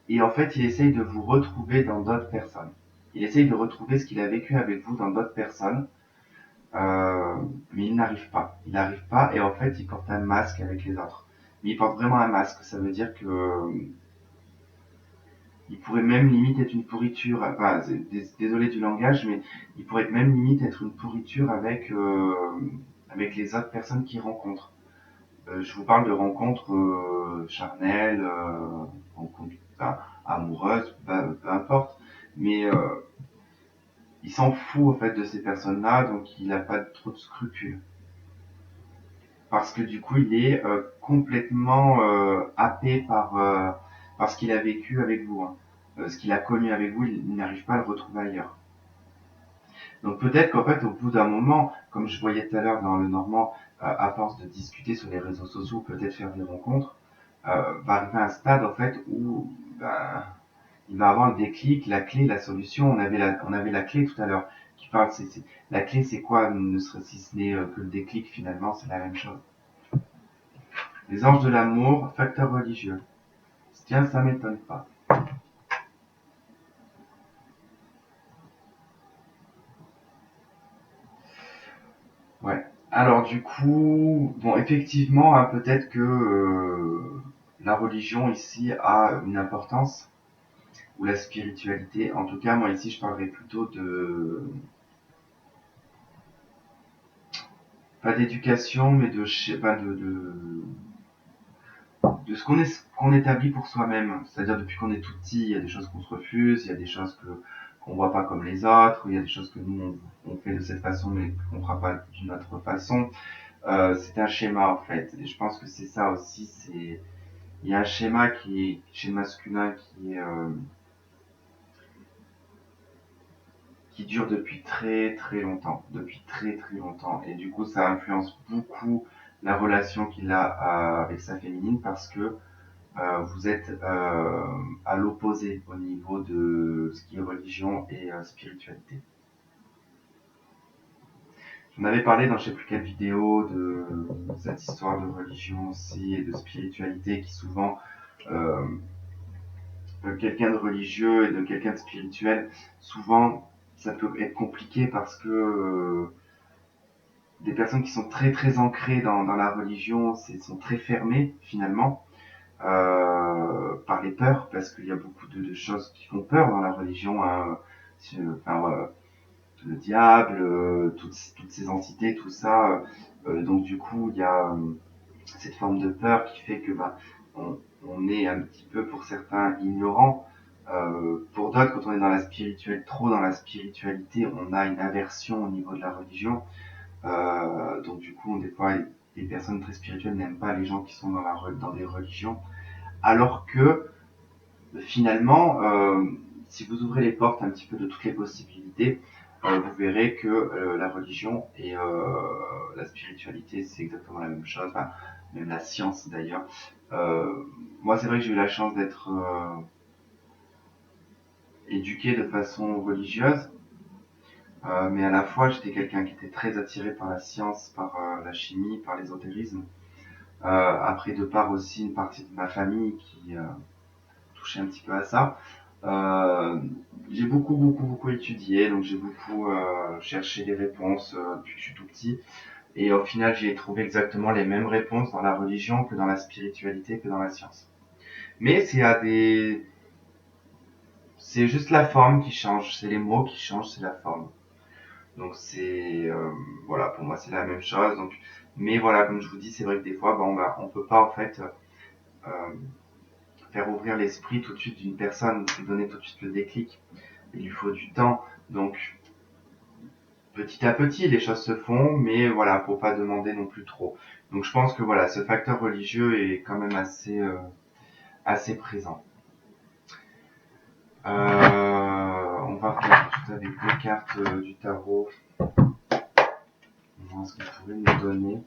Et en fait, il essaye de vous retrouver dans d'autres personnes. Il essaye de retrouver ce qu'il a vécu avec vous dans d'autres personnes, euh, mais il n'arrive pas. Il n'arrive pas, et en fait, il porte un masque avec les autres. Mais il porte vraiment un masque. Ça veut dire que il pourrait même limite être une pourriture. Enfin, désolé du langage, mais il pourrait même limite être une pourriture avec les autres personnes qu'il rencontre. Je vous parle de rencontres charnelles, rencontres amoureuses, peu importe. Mais il s'en fout en fait de ces personnes-là, donc il n'a pas trop de scrupules. Parce que du coup, il est complètement happé par ce qu'il a vécu avec vous. Hein. Ce qu'il a connu avec vous, il n'arrive pas à le retrouver ailleurs. Donc peut-être qu'en fait, au bout d'un moment, comme je voyais tout à l'heure dans le Normand, à force de discuter sur les réseaux sociaux, peut-être faire des rencontres, va arriver à un stade en fait où ben, il va avoir le déclic, la clé, la solution. On avait la clé tout à l'heure qui parle. La clé, c'est quoi, ne serait si ce n'est que le déclic finalement, c'est la même chose. Les anges de l'amour, facteur religieux. Tiens, ça m'étonne pas. Ouais. Alors du coup, bon, effectivement, hein, peut-être que la religion ici a une importance, ou la spiritualité. En tout cas, moi ici, je parlerai plutôt pas d'éducation, mais de, je sais pas, de ce qu'on établit pour soi-même. C'est-à-dire depuis qu'on est tout petit, il y a des choses qu'on se refuse, il y a des choses qu'on voit pas comme les autres, il y a des choses que nous on fait de cette façon, mais qu'on fera pas d'une autre façon. C'est un schéma en fait. Et je pense que c'est ça aussi. Il y a un schéma qui est chez le masculin qui dure depuis très très longtemps, depuis très très longtemps. Et du coup, ça influence beaucoup la relation qu'il a avec sa féminine parce que vous êtes à l'opposé au niveau de ce qui est religion et spiritualité. J'en avais parlé dans je sais plus quelle vidéo de cette histoire de religion aussi et de spiritualité qui souvent euh, quelqu'un de religieux et de quelqu'un de spirituel, souvent ça peut être compliqué parce que des personnes qui sont très très ancrées dans la religion sont très fermées finalement par les peurs, parce qu'il y a beaucoup de choses qui font peur dans la religion. Hein. Enfin, le diable, toutes ces entités, tout ça. Donc du coup, il y a cette forme de peur qui fait que on, on est un petit peu pour certains ignorants. Pour d'autres, quand on est dans la spirituelle, trop dans la spiritualité, on a une aversion au niveau de la religion. Donc du coup, des fois, les personnes très spirituelles n'aiment pas les gens qui sont dans des religions. Alors que finalement, si vous ouvrez les portes un petit peu de toutes les possibilités, vous verrez que la religion et la spiritualité, c'est exactement la même chose, enfin, même la science d'ailleurs. Moi, c'est vrai que j'ai eu la chance d'être éduqué de façon religieuse, mais à la fois, j'étais quelqu'un qui était très attiré par la science, par la chimie, par l'ésotérisme. Après, de part aussi une partie de ma famille qui touchait un petit peu à ça. Euh, j'ai beaucoup étudié, donc j'ai beaucoup cherché des réponses depuis que je suis tout petit. Et au final, j'ai trouvé exactement les mêmes réponses dans la religion que dans la spiritualité, que dans la science. Mais c'est juste la forme qui change, c'est les mots qui changent, c'est la forme. Donc voilà, pour moi c'est la même chose. Donc, mais voilà, comme je vous dis, c'est vrai que des fois, on peut pas en fait euh, faire ouvrir l'esprit tout de suite d'une personne, lui donner tout de suite le déclic. Il lui faut du temps. Donc petit à petit, les choses se font, mais voilà, faut pas demander non plus trop. Donc je pense que voilà, ce facteur religieux est quand même assez présent. On va faire tout avec deux cartes du tarot. On va voir ce qu'elles pourraient nous donner.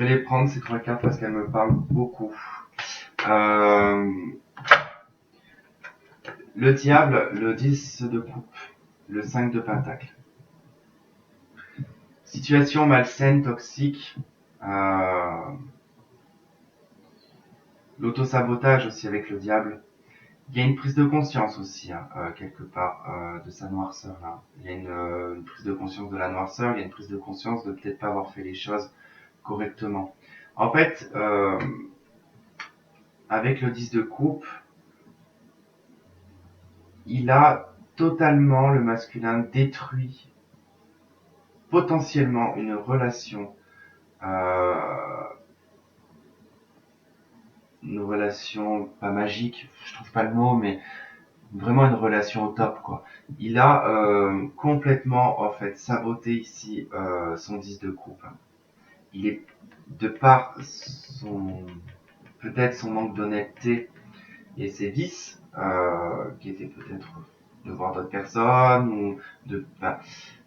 Je vais les prendre ces 3 cartes parce qu'elles me parlent beaucoup. Euh, le diable, le 10 de coupe, le 5 de pentacle. Situation malsaine, toxique. L'autosabotage aussi avec le diable. Il y a une prise de conscience aussi, hein, quelque part, de sa noirceur là. Il y a une prise de conscience de la noirceur, il y a une prise de conscience de peut-être pas avoir fait les choses correctement. En fait, avec le 10 de coupe, il a totalement, le masculin, détruit potentiellement euh, une relation pas magique, je trouve pas le mot, mais vraiment une relation au top, quoi. Il a complètement en fait saboté ici son 10 de coupe. Il est, de par son peut-être son manque d'honnêteté et ses vices, qui étaient peut-être de voir d'autres personnes ou de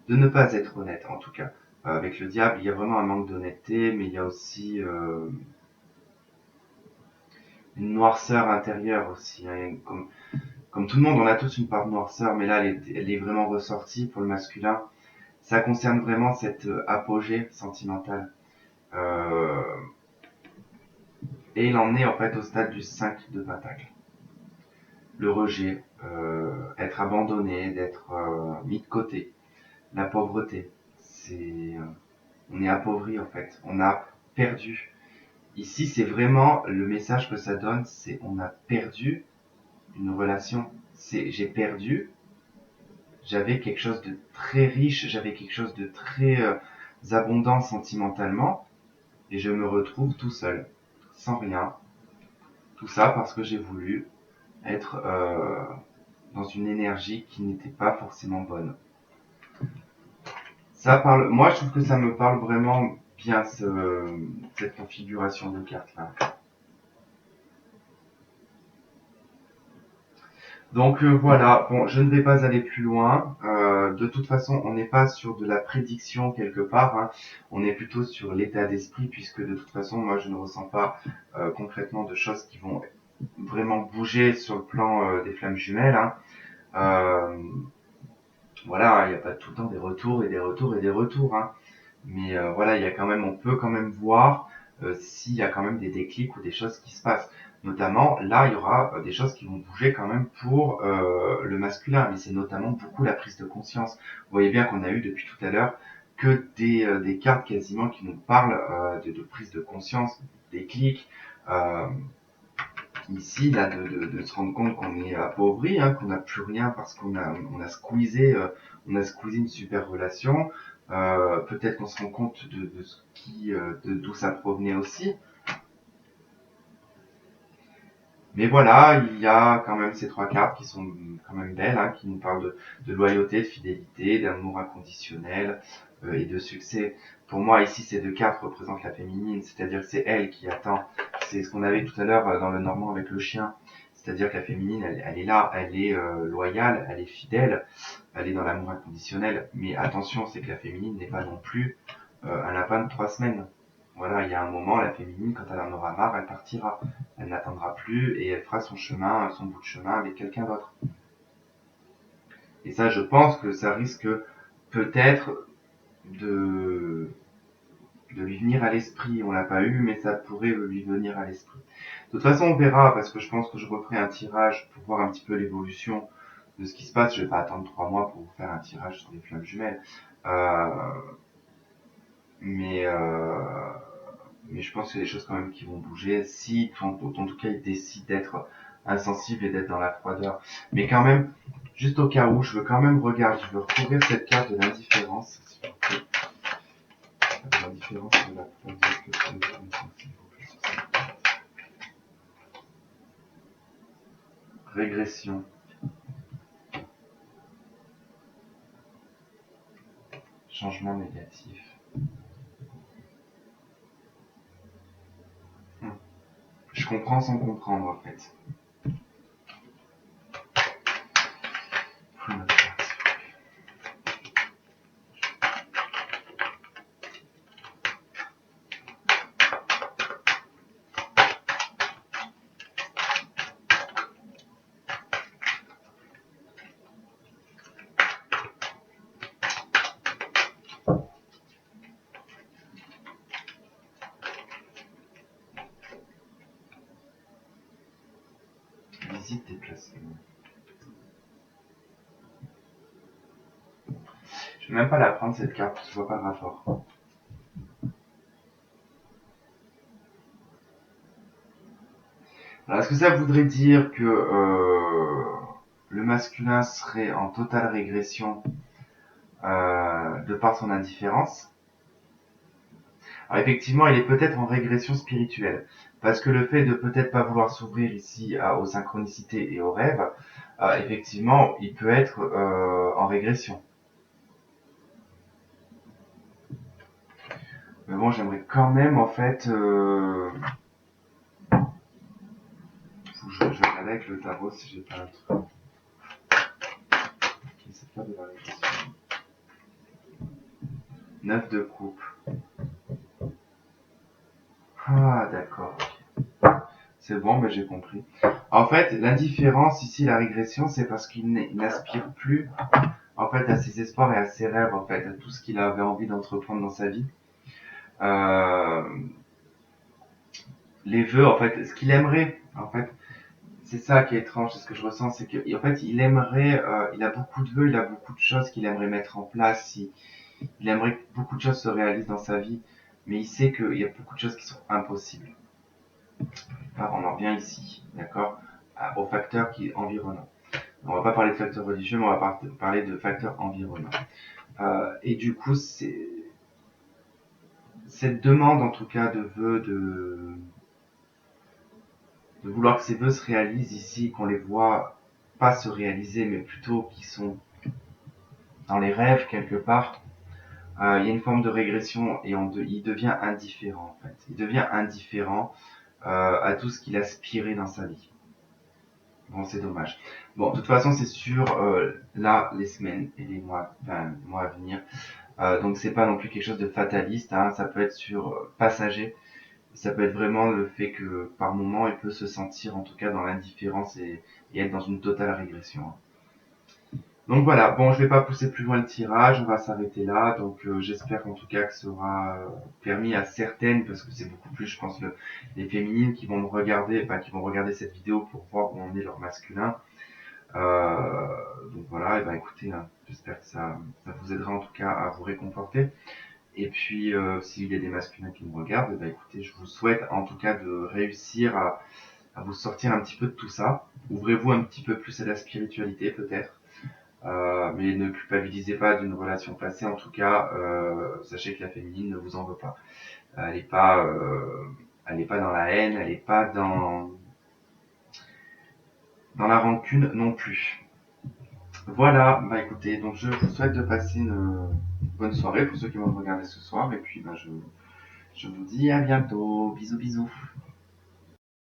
ne pas être honnête en tout cas. Avec le diable, il y a vraiment un manque d'honnêteté, mais il y a aussi une noirceur intérieure aussi, hein. Comme tout le monde, on a tous une part de noirceur, mais là, elle est vraiment ressortie pour le masculin. Ça concerne vraiment cette apogée sentimentale. Euh, et il en est en fait au stade du 5 de pentacle. Le rejet, être abandonné, d'être mis de côté, la pauvreté. On est appauvri en fait, on a perdu. Ici, c'est vraiment le message que ça donne, c'est on a perdu une relation. J'ai perdu. J'avais quelque chose de très riche, j'avais quelque chose de très abondant sentimentalement, et je me retrouve tout seul, sans rien. Tout ça parce que j'ai voulu être dans une énergie qui n'était pas forcément bonne. Ça parle, moi je trouve que ça me parle vraiment bien cette configuration de cartes là. Donc voilà, bon, je ne vais pas aller plus loin. De toute façon, on n'est pas sur de la prédiction quelque part, hein. On est plutôt sur l'état d'esprit, puisque de toute façon, moi, je ne ressens pas concrètement de choses qui vont vraiment bouger sur le plan des flammes jumelles, hein. Euh, voilà, il n'y a pas tout le temps des retours et des retours et des retours, hein. Mais voilà, il y a quand même, on peut quand même voir s'il y a quand même des déclics ou des choses qui se passent. Notamment, là, il y aura des choses qui vont bouger quand même pour le masculin, mais c'est notamment beaucoup la prise de conscience. Vous voyez bien qu'on a eu depuis tout à l'heure que des cartes quasiment qui nous parlent de prise de conscience, des déclics. Euh, Ici, là, de se rendre compte qu'on est appauvri, hein, qu'on n'a plus rien parce on a squeezé, une super relation. Peut-être qu'on se rend compte de ce d'où ça provenait aussi. Mais voilà, il y a quand même ces 3 cartes qui sont quand même belles, hein, qui nous parlent de loyauté, de fidélité, d'amour inconditionnel et de succès. Pour moi, ici, ces 2 cartes représentent la féminine, c'est-à-dire que c'est elle qui attend. C'est ce qu'on avait tout à l'heure dans le Normand avec le chien. C'est-à-dire que la féminine, elle est là, elle est loyale, elle est fidèle, elle est dans l'amour inconditionnel. Mais attention, c'est que la féminine n'est pas non plus un lapin de 3 semaines. Voilà, il y a un moment, la féminine, quand elle en aura marre, elle partira. Elle n'attendra plus et elle fera son chemin, son bout de chemin avec quelqu'un d'autre. Et ça, je pense que ça risque peut-être de, de lui venir à l'esprit. On l'a pas eu, mais ça pourrait lui venir à l'esprit. De toute façon, on verra, parce que je pense que je referai un tirage pour voir un petit peu l'évolution de ce qui se passe. Je vais pas attendre 3 mois pour vous faire un tirage sur les flammes jumelles. Euh, mais, euh, mais je pense que c'est des choses quand même qui vont bouger si, en tout cas, ils décident d'être insensibles et d'être dans la froideur. Mais quand même, juste au cas où, je veux quand même regarder, je veux recouvrir cette carte de l'indifférence. L'indifférence de la régression. Changement négatif. Je comprends sans comprendre en fait. sais. Je vais même pas la prendre cette carte, je vois pas le rapport. Alors, est-ce que ça voudrait dire que le masculin serait en totale régression de par son indifférence? Alors effectivement, il est peut-être en régression spirituelle, parce que le fait de peut-être pas vouloir s'ouvrir ici aux synchronicités et aux rêves, effectivement, il peut être en régression. Mais bon, j'aimerais quand même, en fait, je regarde avec le tarot si j'ai pas un truc. C'est pas de la régression. 9 de coupe. Ah, d'accord. C'est bon, mais j'ai compris. En fait, l'indifférence ici, la régression, c'est parce qu'il n'aspire plus, en fait, à ses espoirs et à ses rêves, en fait, à tout ce qu'il avait envie d'entreprendre dans sa vie. Euh, les vœux, en fait, ce qu'il aimerait, en fait, c'est ça qui est étrange, c'est ce que je ressens, c'est que, en fait, il aimerait, il a beaucoup de vœux, il a beaucoup de choses qu'il aimerait mettre en place, il aimerait que beaucoup de choses se réalisent dans sa vie, mais il sait qu'il y a beaucoup de choses qui sont impossibles. Alors, on en revient ici, d'accord, aux facteurs environnants. On va pas parler de facteurs religieux, mais on va parler de facteurs environnants. Et du coup, c'est cette demande, en tout cas, de vœux, de vouloir que ces vœux se réalisent ici, qu'on les voit pas se réaliser, mais plutôt qu'ils sont dans les rêves quelque part. Il y a une forme de régression et il devient indifférent, en fait. Il devient indifférent à tout ce qu'il aspirait dans sa vie. Bon, c'est dommage. Bon, de toute façon, c'est sur là les semaines et les mois, enfin, les mois à venir. Donc c'est pas non plus quelque chose de fataliste, hein. Ça peut être sur passager. Ça peut être vraiment le fait que par moment il peut se sentir en tout cas dans l'indifférence et être dans une totale régression, hein. Donc voilà, bon, je vais pas pousser plus loin le tirage, on va s'arrêter là. Donc j'espère en tout cas que ça aura permis à certaines, parce que c'est beaucoup plus, je pense, les féminines qui vont me regarder, enfin qui vont regarder cette vidéo pour voir où en est leur masculin. Donc voilà, et ben écoutez, hein, j'espère que ça vous aidera en tout cas à vous réconforter. Et puis s'il y a des masculins qui me regardent, et ben écoutez, je vous souhaite en tout cas de réussir à vous sortir un petit peu de tout ça. Ouvrez-vous un petit peu plus à la spiritualité peut-être. Mais ne culpabilisez pas d'une relation passée. En tout cas, sachez que la féminine ne vous en veut pas. Elle n'est pas, elle est pas dans la haine, elle n'est pas dans la rancune non plus. Voilà, bah écoutez, donc je vous souhaite de passer une bonne soirée pour ceux qui vont me regarder ce soir. Et puis bah, je vous dis à bientôt. Bisous bisous.